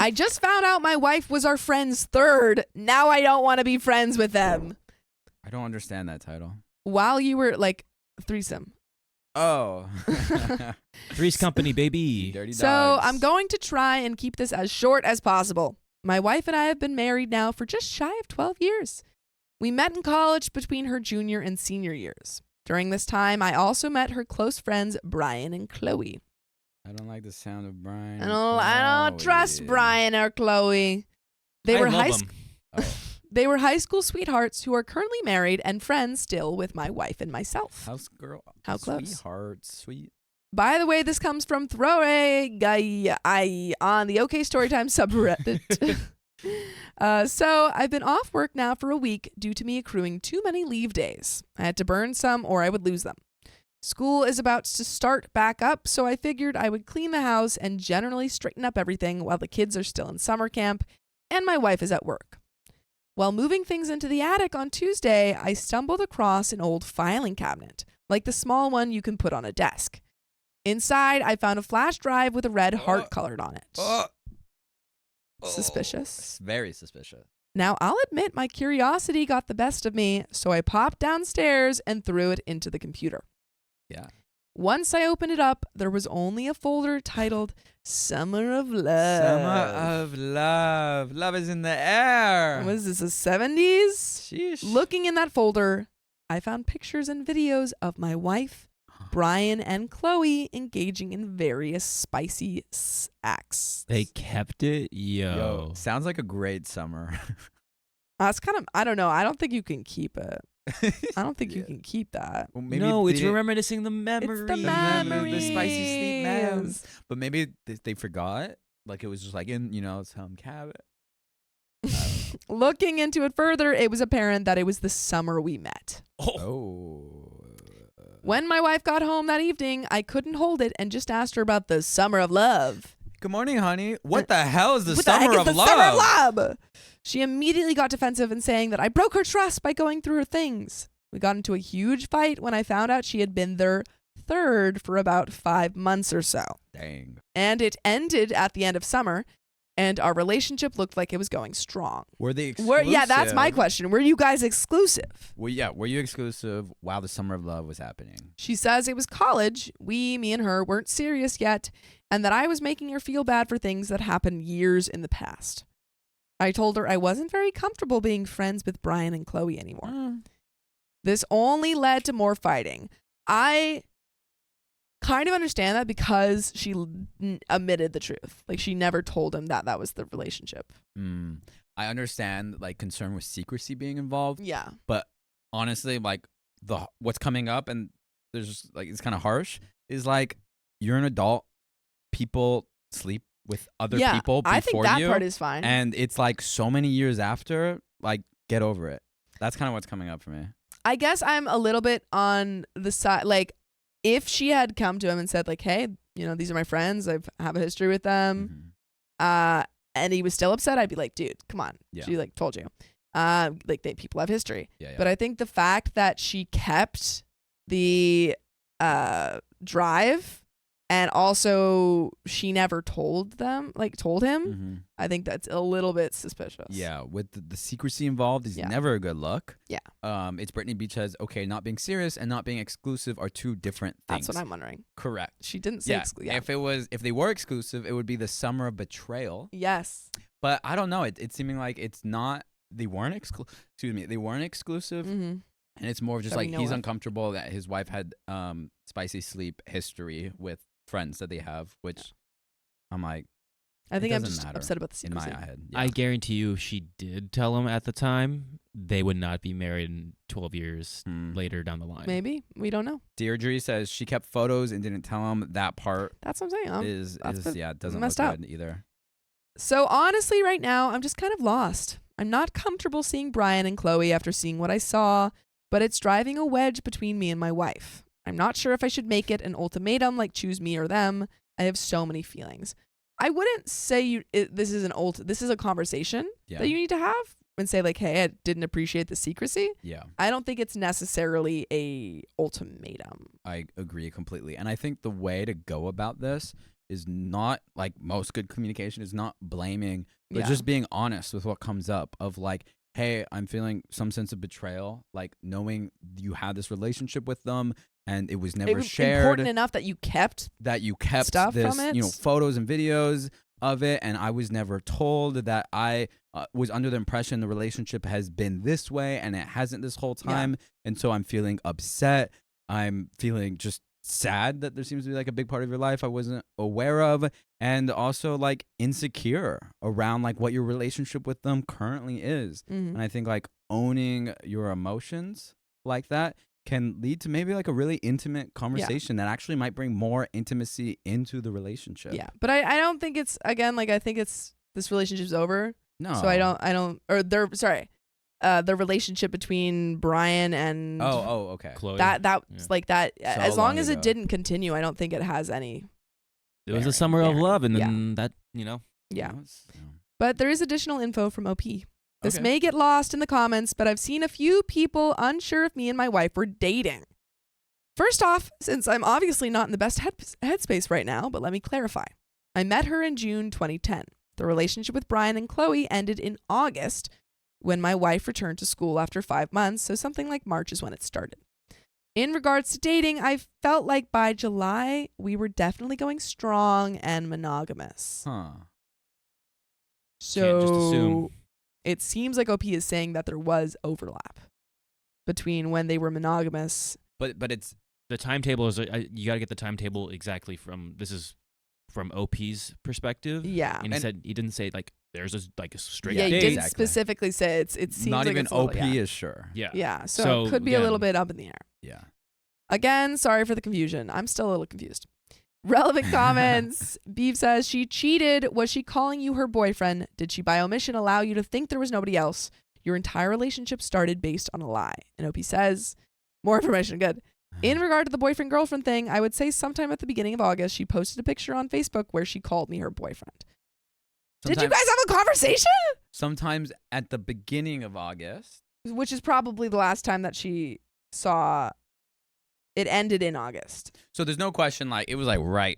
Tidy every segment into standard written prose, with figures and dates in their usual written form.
I just found out my wife was our friend's third. Now I don't want to be friends with them. I don't understand that title. While you were like threesome. Oh. Three's Company, baby. Dirty So dogs. I'm going to try and keep this as short as possible. My wife and I have been married now for just shy of 12 years. We met in college between her junior and senior years. During this time, I also met her close friends, Brian and Chloe. I don't like the sound of Brian. I don't trust Brian or Chloe. They were love them. They were high school sweethearts who are currently married and friends still with my wife and myself. House girl. How close? Sweetheart, sweet. By the way, this comes from Throwaway Guy on the OKstorytime subreddit. So I've been off work now for a week due to me accruing too many leave days. I had to burn some or I would lose them. School is about to start back up, so I figured I would clean the house and generally straighten up everything while the kids are still in summer camp and my wife is at work. While moving things into the attic on Tuesday, I stumbled across an old filing cabinet, like the small one you can put on a desk. Inside, I found a flash drive with a red heart colored on it. Suspicious? It's very suspicious. Now, I'll admit my curiosity got the best of me, so I popped downstairs and threw it into the computer. Yeah. Once I opened it up, there was only a folder titled Summer of Love. Summer of Love. Love is in the air. What is this, the 70s? Sheesh. Looking in that folder, I found pictures and videos of my wife, Brian, and Chloe engaging in various spicy acts. They kept it? Yo, sounds like a great summer. That's kind of, I don't know. I don't think you can keep it. I don't think you can keep that. Well, maybe No, it's they didn't- reminiscing the memories. It's the memories. The spicy sleep memories. But maybe they forgot. Like it was just like in, some cabin. Looking into it further, it was apparent that it was the summer we met. Oh. When my wife got home that evening, I couldn't hold it and just asked her about the summer of love. Good morning, honey. What the hell is the What the heck summer is of the love? summer of love? She immediately got defensive and saying that I broke her trust by going through her things. We got into a huge fight when I found out she had been their third for about 5 months or so. Dang. And it ended at the end of summer, and our relationship looked like it was going strong. Were they exclusive? Yeah, that's my question. Were you guys exclusive? Well, yeah. Were you exclusive while the summer of love was happening? She says it was college. Me and her weren't serious yet, and that I was making her feel bad for things that happened years in the past. I told her I wasn't very comfortable being friends with Brian and Chloe anymore. This only led to more fighting. I kind of understand that because she admitted the truth. Like she never told him that was the relationship. I understand like concern with secrecy being involved. Yeah. But honestly, like what's coming up, and there's just like it's kind of harsh, is like you're an adult. People sleep with other people before you. I think that part is fine. And it's like so many years after, like get over it. That's kind of what's coming up for me. I guess I'm a little bit on the side, like if she had come to him and said like, hey, these are my friends, I have a history with them, and he was still upset, I'd be like, dude, come on. Yeah. She like told you. People have history. Yeah. But I think the fact that she kept the drive and also she never told him, I think that's a little bit suspicious. Yeah, with the secrecy involved is never a good look. Yeah. It's Brittany Beach says, okay, not being serious and not being exclusive are two different things. That's what I'm wondering. Correct. She didn't say exclusive. If they were exclusive, it would be the summer of betrayal. Yes. But I don't know. It's seeming like it's not. They weren't exclusive. Mm-hmm. And it's more of just That like we know he's of. uncomfortable that his wife had spicy sleep history with friends that they have, which I'm like, I think I'm doesn't just matter upset about the in secrecy. my head. Yeah. I guarantee you, if she did tell him at the time, they would not be married in 12 years later down the line. Maybe. We don't know. Deirdre says she kept photos and didn't tell him. That part That's what I'm saying. it doesn't messed look up. good either. So honestly, right now, I'm just kind of lost. I'm not comfortable seeing Brian and Chloe after seeing what I saw, but it's driving a wedge between me and my wife. I'm not sure if I should make it an ultimatum like choose me or them. I have so many feelings. I wouldn't say this is a conversation that you need to have and say like, hey, I didn't appreciate the secrecy. Yeah. I don't think it's necessarily a ultimatum. I agree completely. And I think the way to go about this is not like most good communication is not blaming, but Yeah. just being honest with what comes up of like, hey, I'm feeling some sense of betrayal, like knowing you had this relationship with them and it was It never was shared, important enough that you kept that you kept stuff this, from it. photos and videos of it, and I was never told that I was under the impression the relationship has been this way and it hasn't this whole time, and so I'm feeling upset. I'm feeling just sad that there seems to be like a big part of your life I wasn't aware of, and also like insecure around like what your relationship with them currently is. Mhm. And I think like owning your emotions like that can lead to maybe like a really intimate conversation that actually might bring more intimacy into the relationship. Yeah, but I don't think it's, again, like I think it's, this relationship's over. No. So I don't, or the relationship between Brian and okay. Chloe. that's Yeah. like that. So As long long as it ago. didn't continue, I don't think it has any. It was Bearing. a summer of Bearing. love, and Yeah. then that, Yeah. Yes. But there is additional info from OP. This Okay. may get lost in the comments, but I've seen a few people unsure if me and my wife were dating. First off, since I'm obviously not in the best headspace right now, but let me clarify. I met her in June 2010. The relationship with Brian and Chloe ended in August when my wife returned to school after 5 months, so something like March is when it started. In regards to dating, I felt like by July, we were definitely going strong and monogamous. Huh. So Can't just assume. it seems like OP is saying that there was overlap between when they were monogamous. But it's the timetable is you got to get the timetable exactly from OP's perspective. Yeah. And he didn't say like there's a straight Yeah, he date. didn't exactly. specifically say it seems not like even it's a little, OP yeah. is sure. Yeah. Yeah, so So, it could be a little again- bit up in the air. Yeah. Again, sorry for the confusion. I'm still a little confused. Relevant comments. Beef says, she cheated. Was she calling you her boyfriend? Did she by omission allow you to think there was nobody else? Your entire relationship started based on a lie. And OP says, more information. Good. In regard to the boyfriend-girlfriend thing, I would say sometime at the beginning of August, she posted a picture on Facebook where she called me her boyfriend. Did you guys have a conversation? Sometimes at the beginning of August. Which is probably the last time that she saw. It ended in August. So there's no question like it was like right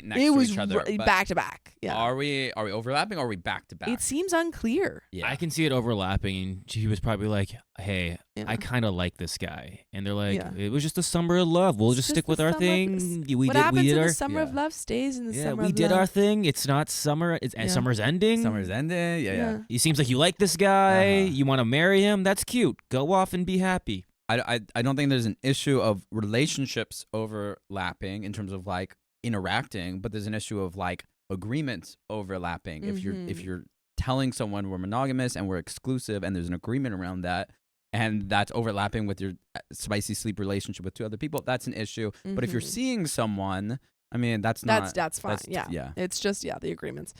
next It to was each other. but back to back. Yeah. Are we overlapping or are we back to back? It seems unclear. yeah. I can see it overlapping, and she was probably like, "Hey, Yeah. I kind of like this guy," and they're like, Yeah. "It was just a summer of love. We'll It's just just stick with the our summer of thing. what happens in our the summer of yeah. love stays in the yeah, summer we of did love. our thing. It's not summer. Yeah. Summer's ending. Summer's ending. Yeah. It seems like you like this guy. Uh-huh. You want to marry him. That's cute. Go off and be happy." I don't think there's an issue of relationships overlapping in terms of like interacting, but there's an issue of like agreements overlapping. If you're telling someone we're monogamous and we're exclusive and there's an agreement around that and that's overlapping with your spicy sleep relationship with two other people, that's an issue. But if you're Mhm. seeing someone, I mean, that's That's fine. that's- yeah. yeah. It's just the agreements.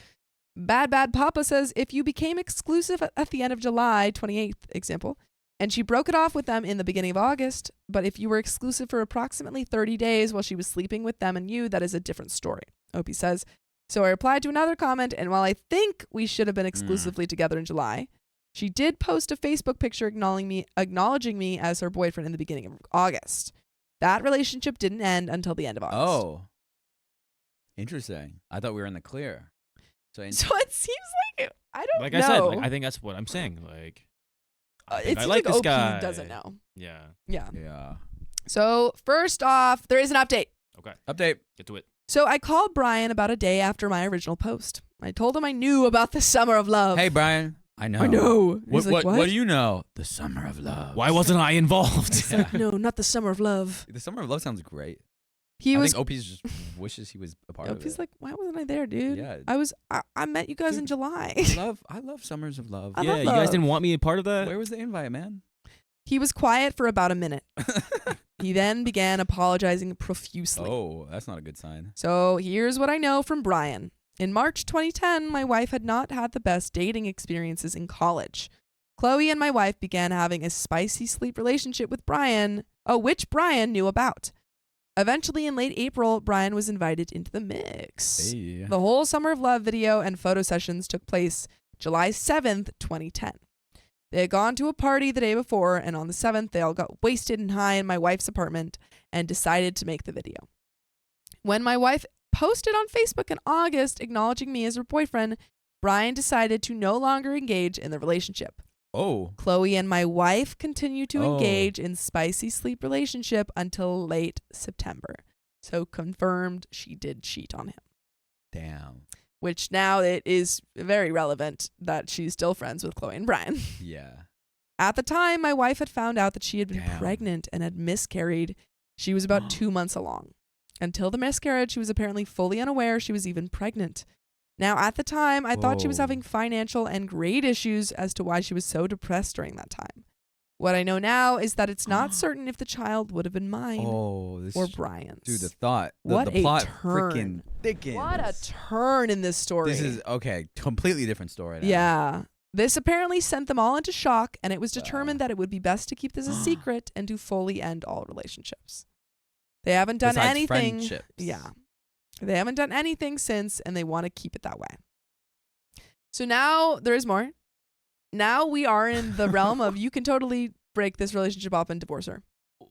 Bad Papa says, if you became exclusive at the end of July 28th, example, and she broke it off with them in the beginning of August, but if you were exclusive for approximately 30 days while she was sleeping with them and you, that is a different story. Opie says, so I replied to another comment, and while I think we should have been exclusively together in July, she did post a Facebook picture acknowledging me as her boyfriend in the beginning of August. That relationship didn't end until the end of August. Oh. Interesting. I thought we were in the clear. So So it seems like I don't Like know. I said, I think that's what I'm saying. Like, I It think I seems like like this OP guy. doesn't know. Yeah. Yeah. yeah. So first off, there is an update. Okay. Update. Get to it. So I called Brian about a day after my original post. I told him I knew about the summer of love. Hey Brian, I know. I know. He's like, What do you know? The summer of love. Why wasn't I involved? It's like, no, not the summer of love. The summer of love sounds great. He I was. think Opie's just wishes he was a part of Opie's it. like, why wasn't I there, dude? Yeah. I met you guys in Dude, July. I love summers of love. I yeah, love you guys love. didn't want me a part of that? Where was the invite, man? He was quiet for about a minute. He then began apologizing profusely. Oh, that's not a good sign. So here's what I know from Brian. In March 2010, my wife had not had the best dating experiences in college. Chloe and my wife began having a spicy sleep relationship with Brian, which Brian knew about. Eventually, in late April, Brian was invited into the mix. Hey. The whole Summer of Love video and photo sessions took place July 7th, 2010. They had gone to a party the day before, and on the 7th, they all got wasted and high in my wife's apartment and decided to make the video. When my wife posted on Facebook in August acknowledging me as her boyfriend, Brian decided to no longer engage in the relationship. Oh. Chloe and my wife continue to Oh. engage in spicy sleep relationship until late September. So confirmed she did cheat on him. Damn. Which now it is very relevant that she's still friends with Chloe and Brian. Yeah. At the time, my wife had found out that she had been Damn. pregnant and had miscarried. She was about 2 months along. Until the miscarriage, she was apparently fully unaware she was even pregnant. Now, at the time, I thought she was Whoa. having financial and grade issues as to why she was so depressed during that time. What I know now is that it's not certain if the child would have been mine or Brian's. Dude, the thought. What the plot a turn. freaking thickens. What a turn in this story. This is, okay, completely different story now. Yeah. This apparently sent them all into shock, and it was determined that it would be best to keep this a secret and to fully end all relationships. They haven't done Besides anything. friendships. Yeah. They haven't done anything since, and they want to keep it that way. So now there is more. Now we are in the realm of you can totally break this relationship up and divorce her.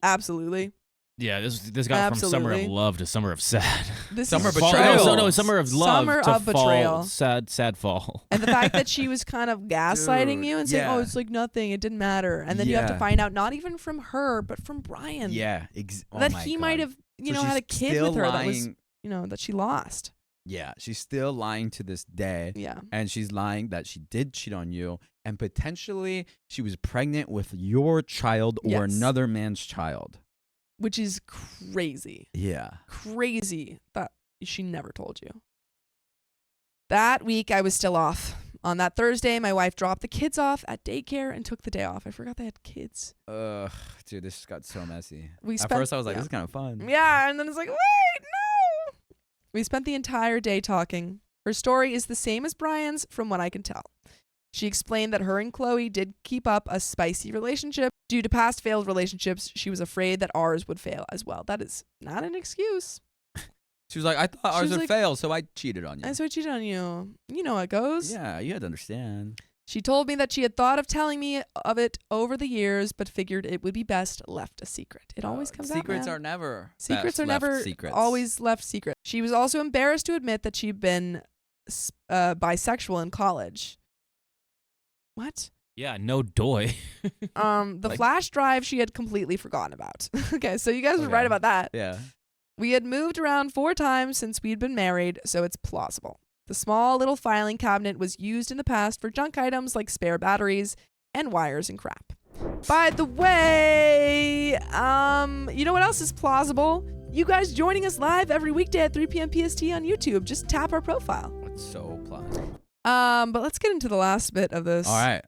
Absolutely. Yeah, this got from Summer of Absolutely. Love to Summer of Sad. This Summer is betrayal. No, Summer of Love Summer to of fall, betrayal. sad fall. And the fact that she was kind of gaslighting Dude, you and saying, yeah. oh, it's like nothing, it didn't matter. And then you have to Yeah. find out not even from her, but from Brian. Yeah. That he might have, So had a she's kid still with her that was, lying- that she lost. Yeah, she's still lying to this day. Yeah. And she's lying that she did cheat on you. And potentially she was pregnant with your child or Yes. another man's child. Which is crazy. Yeah. Crazy that she never told you. That week I was still off. On that Thursday, my wife dropped the kids off at daycare and took the day off. I forgot they had kids. Dude, this got so messy. We At spent- first I was like, yeah. this is kind of fun. Yeah, and then it's like, wait, no. We spent the entire day talking. Her story is the same as Brian's from what I can tell. She explained that her and Chloe did keep up a spicy relationship. Due to past failed relationships, she was afraid that ours would fail as well. That is not an excuse. She was like, I thought She ours was would like- fail, so I cheated on you. I so I cheated on you. You know how it goes. Yeah, you had to understand. She told me that she had thought of telling me of it over the years, but figured it would be best left a secret. It always comes out, Secrets man. are never Secrets best are left never secrets. always left secret. She was also embarrassed to admit that she'd been bisexual in college. What? Yeah, no doy. The Like- flash drive she had completely forgotten about. Okay, so you guys were Okay. right about that. Yeah. We had moved around 4 times since we'd been married, so it's plausible. The small little filing cabinet was used in the past for junk items like spare batteries and wires and crap. By the way, you know what else is plausible? You guys joining us live every weekday at 3 p.m. PST on YouTube. Just tap our profile. It's so plausible. But let's get into the last bit of this. All right.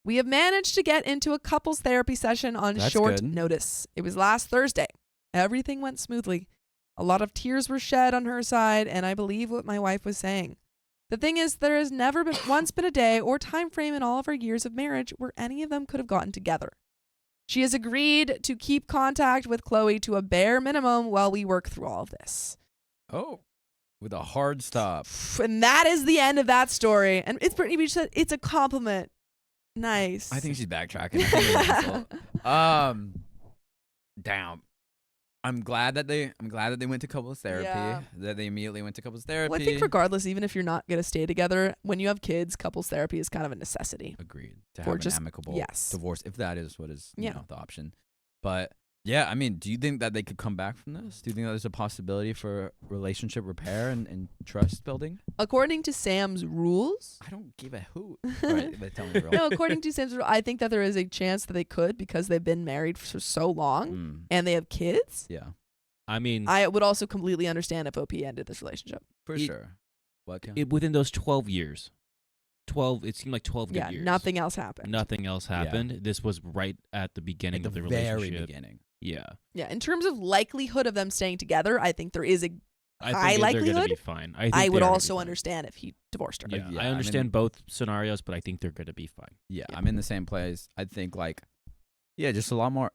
We have managed to get into a couples therapy session on That's short good. notice. It was last Thursday. Everything went smoothly. A lot of tears were shed on her side, and I believe what my wife was saying. The thing is, there has never been once been a day or time frame in all of our years of marriage where any of them could have gotten together. She has agreed to keep contact with Chloe to a bare minimum while we work through all of this. Oh, with a hard stop. And that is the end of that story. And it's pretty much said it's a compliment. Nice. I think she's backtracking. I think it was an insult. Damn. I'm glad that they went to couples therapy. Yeah. That they immediately went to couples therapy. Well, I think regardless, even if you're not going to stay together, when you have kids, couples therapy is kind of a necessity. Agreed. To For have just- an amicable yes. divorce, if that is what is Yeah. the option. But yeah, I mean, do you think that they could come back from this? Do you think that there's a possibility for relationship repair and trust building? According to Sam's rules, I don't give a hoot. All right, but tell me the real. no, according to Sam's rules, I think that there is a chance that they could because they've been married for so long and they have kids. Yeah, I mean, I would also completely understand if OP ended this relationship. for sure. What? Ken? within those 12 years, it seemed like 12 good Yeah, years. nothing else happened. Nothing else happened. This was right at the beginning At of the the very relationship. beginning. Yeah. Yeah, in terms of likelihood of them staying together, I think there is a I high think they're going to likelihood. be fine. I, think I they would are gonna be also fine. understand if he divorced her. Yeah, Yeah, I I'm understand in- both scenarios, but I think they're going to be fine. Yeah, Yeah. I'm in the same place. I think just a lot more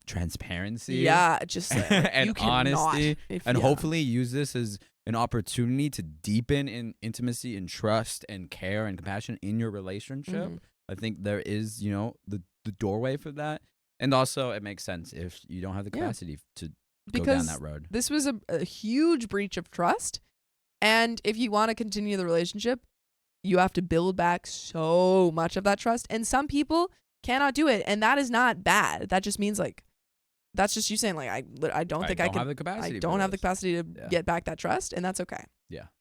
transparency. Yeah, just and you cannot, honesty, and yeah. hopefully use this as an opportunity to deepen in intimacy and trust and care and compassion in your relationship. Mhm. I think there is, the doorway for that. And also it makes sense if you don't have the Yeah. capacity to go down that road. This was a huge breach of trust. And if you want to continue the relationship, you have to build back so much of that trust. And some people cannot do it. And that is not bad. That just means like, that's just you saying like, I don't think I can. Have the capacity I don't have the capacity to get back that trust. And that's okay. Yeah.